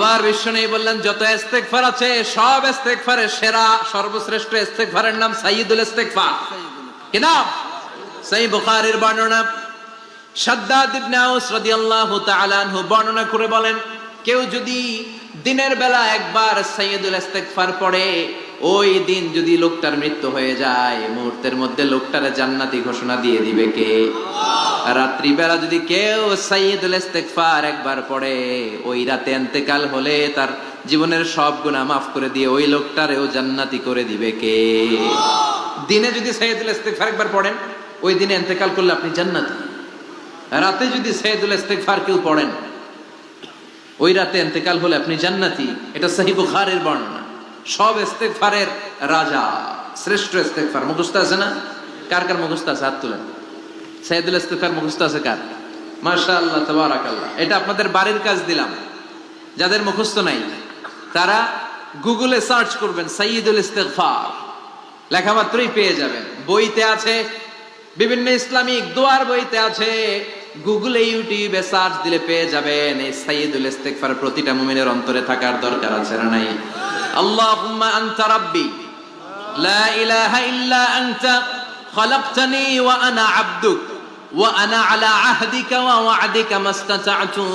আবার বিশ্বনবী বললেন যত ইস্তেগফার আছে সব ইস্তেগফারের সেরা সর্বশ্রেষ্ঠ ইস্তেগফারের নাম সাইয়্যিদুল ইস্তেগফার। কি নাম? সহিহ বুখারীর বর্ণনা। শাদ্দাদ ইবনে আউস রাদিয়াল্লাহু তাআলা আনহু বর্ণনা করে বলেন, কেউ যদি দিনের বেলা একবার সাইয়্যিদুল ইস্তেগফার পড়ে, ওই দিন যদি লোকটার মৃত্যু হয়ে যায়, মুহূর্তের মধ্যে লোকটারে জান্নাতি ঘোষণা দিয়ে দিবে কে? রাত্রি বেলা যদি কেউ সাইয়্যিদুল ইস্তেগফার একবার পড়ে, ওই রাতে ইন্তেকাল হলে তার জীবনের সব গুনাহ মাফ করে দিয়ে ওই লোকটারেও জান্নাতি করে দিবে কে? দিনে যদি সাইয়্যিদুল ইস্তেগফার একবার পড়েন, ওই দিনে ইন্তেকাল করলে আপনি জান্নাতি। রাতে যদি সাইয়্যিদুল ইস্তেগফার কেউ পড়েন, ওই রাতে ইন্তেকাল হলে আপনি জান্নাতি। এটা সহিহ বুখারীর বর্ণনা। সব ইস্তেগফারের রাজা, শ্রেষ্ঠ ইস্তেগফার। মুখস্থ আছে না? কার কার মুখস্থ আছে? হাত তুলেন। সাইয়্যিদুল ইস্তেগফার মুখস্থ আছে কার? মাশাআল্লাহ, তাবারাকাল্লাহ। এটা আপনাদের বাড়ির কাজ দিলাম। যাদের মুখস্থ নাই তারা গুগলে সার্চ করবেন সাইয়্যিদুল ইস্তেগফার, লেখা মাত্রই পেয়ে যাবেন। বইতে আছে, বিভিন্ন ইসলামিক দোয়ার বইতে আছে, গুগলে ইউটিউবে সার্চ দিলে পেয়ে যাবেন। এই সাইয়্যিদুল ইস্তেগফার প্রতিটা মুমিনের অন্তরে থাকার দরকার আছে না নাই? আল্লাহুম্মা আনতা রাব্বি লা ইলাহা ইল্লা আনতা খালাকতানি ওয়া আনা আবদুক ওয়া আনা আলা আহদিকা ওয়া ওয়া'দিকা মাস্তাতা'তু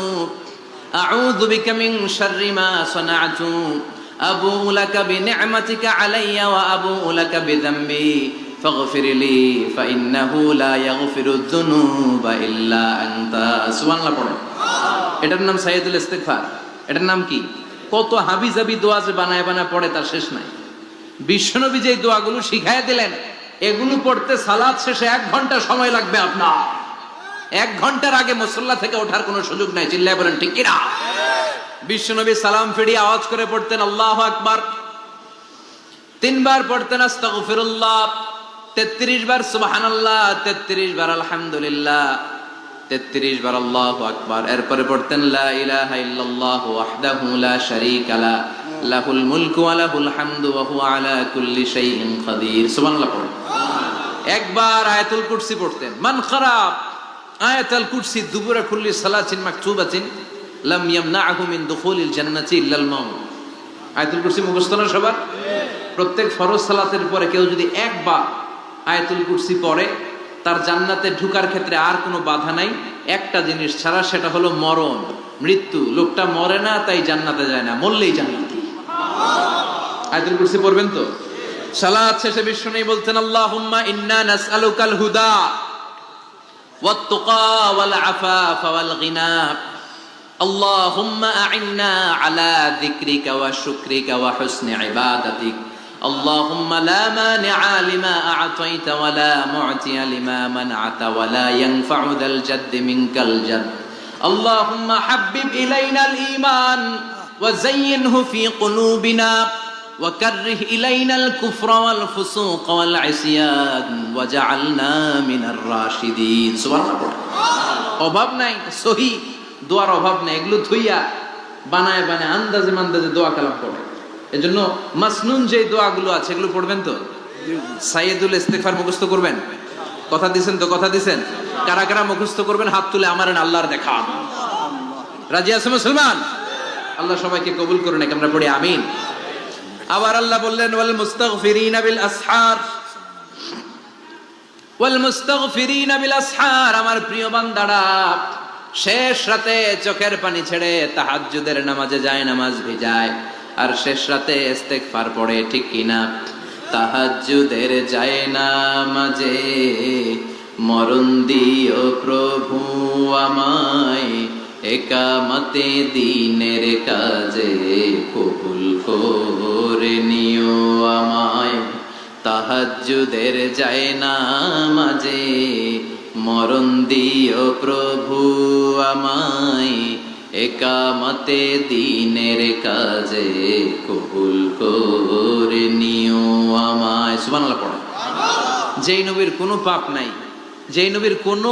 আউযু বিকা মিন শাররি মা সানা'তু আবুউ লাকা বিনি'মাতিকা আলাইয়া ওয়া আবুউ লাকা বিযামবি ফাগফির লি ফাইন্নাহু লা ইয়াগফিরুয যুনুবা ইল্লা আনতা। সুবহানাল্লাহ পড়ো। এটার নাম সাইয়্যিদুল ইস্তেগফার। এটার নাম কি? কত হাবিজাবি দোয়া যে বানায় বানায় পড়ে তার শেষ নাই। বিশ্বনবী যে দোয়াগুলো শিখায় দিলেন, এগুলো পড়তে সালাত শেষে 1 ঘন্টা সময় লাগবে আপনার। 1 ঘন্টার আগে মুসল্লা থেকে ওঠার কোনো সুযোগ নাই। চিল্লায় বলেন ঠিক কিনা? বিশ্বনবী সালাম ফিরিয়ে আওয়াজ করে পড়তেন আল্লাহু আকবার, 3 বার পড়তেন আস্তাগফিরুল্লাহ, 33 বার সুবহানাল্লাহ, 33 বার আলহামদুলিল্লাহ, 33 বার আল্লাহু আকবার। এরপরে পড়তেন লা ইলাহা ইল্লাল্লাহু ওয়াহদাহু লা শারীকা লা লাহুল মুলকু ওয়া লাহুল হামদু ওয়া হুয়া আলা কুল্লি শাইইন কাদির। সুবহানাল্লাহ পড়েন। একবার আয়াতুল কুরসি পড়তেন। মান খারাপ আয়াতুল কুরসি দুবুরা কুল্লি সালাতিন মাকতুবাতিন লাম ইয়ামনাহু মিন দুখুলিল জান্নাতি ইল্লাল মাউত। আয়াতুল কুরসি মুখস্থ না সবার? প্রত্যেক ফরজ সালাতের পরে কেউ যদি একবার আয়াতুল কুরসি পড়ে, তার জান্নাতে ঢোকার ক্ষেত্রে আর কোনো বাধা নাই, একটা জিনিস ছাড়া, সেটা হলো মরণ, মৃত্যু। লোকটা মরে না তাই জান্নাতে যায় না, মরলেই জান্নাতি। আয়াতুল কুরসি পড়বেন তো? সালাত শেষে বিশ্বনবী বলতেন আল্লাহুম্মা ইন্না নাসআলুকাল হুদা ওয়াত তুকা ওয়াল আফাফা ওয়াল গিনা আল্লাহুম্মা আ'ইন্না আলা যিকরিকা ওয়া শুকরিকা ওয়া হুসনি ইবাদাতিক اللهم لا مانع لما أعطيت ولا معطي لما منعت ولا ينفع ذا الجد منك الجد اللهم حبب إلينا الإيمان وزينه في قلوبنا وكره إلينا الكفر والفسوق والعصيان وجعلنا من الراشدين سبحان الله অভাব নাই, সহি দোয়ার অভাব নাই। এগুলো থুইয়া বানায় বানায় আন্দাজে মান্দাজে দোয়া কালাম পড়ে। এজন্য মাসনুন যে দোয়াগুলো আছে এগুলো পড়বেন তো? সাইয়্যিদুল ইস্তেগফার মুখস্থ করবেন? কথা দিছেন তো? কথা দিছেন? কারা কারা মুখস্থ করবেন হাত তুলে আমার আল্লাহর দেখান। রাজি আছে মুসলমান? আল্লাহ সবাইকে কবুল করুন। আমরা পড়ি আমিন। আবার আল্লাহ বললেন ওয়াল মুস্তাগফিরিনা বিল আসহার, ওয়াল মুস্তাগফিরিনা বিল আসহার। আমার প্রিয় বান্দারা শেষ রাতে চোখের পানি ছেড়ে তাহাজ্জুদের নামাজে যায়, নামাজ ভিজায়, আর শেষ রাতে ইস্তেগফার পড়ে, ঠিক কিনা? তাহাজ্জুদের যায় নামাজে মরণ দিও প্রভু আমায়, একামতে দিনের কাজে কবুল করে নিও আমায়। তাহাজ্জুদের যায় নামাজে মরণ দিও প্রভু আমায়, একামতে দিনের কাজে কবুল করে নিও আমায়। সুবহানাল্লাহ পড়ো। যেই নবীর কোনো পাপ নাই, যেই নবীর কোনো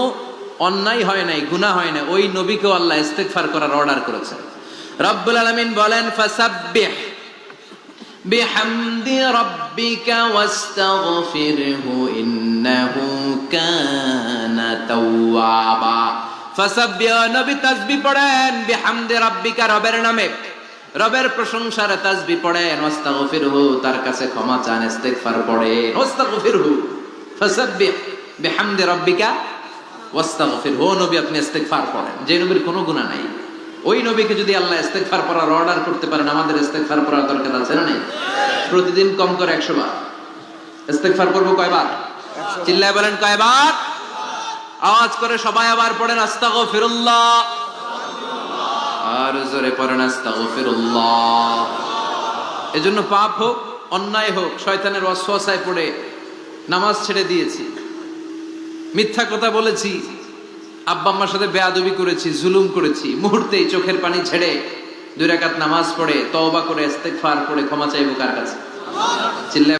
অন্যায় হয় নাই, গুনাহ হয় না, ওই নবীকেও আল্লাহ ইস্তেগফার করার অর্ডার করেছেন। রব্বুল আলামিন বলেন ফাসাব্বিহ বিহামদি রাব্বিকা ওয়াস্তাগফিরহু ইন্নাহু কানা তাওয়াবা। ফাসাব্বিহ, নবী তাসবিহ পড়েন, বিহামদি রাব্বিকা, রবের নামে। রবের প্রশংসার তাসবিহ পড়েন, ওয়াস্তাগফিরহু, তার কাছে ক্ষমা চান, ইস্তিগফার পড়েন, ওয়াস্তাগফিরহু ফাসাব্বিহ বিহামদি রাব্বিকা ওয়াস্তাগফিরহু। নবী আপনি ইস্তিগফার পড়েন, যে নবীর কোনো গুনাহ নাই, ওই নবীকে যদি আল্লাহ ইস্তিগফার পড়ার অর্ডার করতে পারেন, আমাদের ইস্তিগফার পড়ার দরকার আছে না নেই? প্রতিদিন কম করে 100 বার ইস্তিগফার করব। কয়বার? চিল্লায় বলেন কয়বার? আওয়াজ করে সবাই আবার পড়েন আস্তাগফিরুল্লাহ, আর জোরে পড়েন আস্তাগফিরুল্লাহ। এজন্য পাপ হোক, অন্যায় হোক, শয়তানের ওয়াসওয়াসায় পড়ে নামাজ ছেড়ে দিয়েছি, মিথ্যা কথা বলেছি, আব্বা আম্মার সাথে বেয়াদবি করেছি, জুলুম করেছি, মুহূর্তেই চোখের পানি ছেড়ে 2 রাকাত নামাজ পড়ে তওবা করে ইস্তিগফার করে ক্ষমা চাইবো কার কাছে? চিল্লায়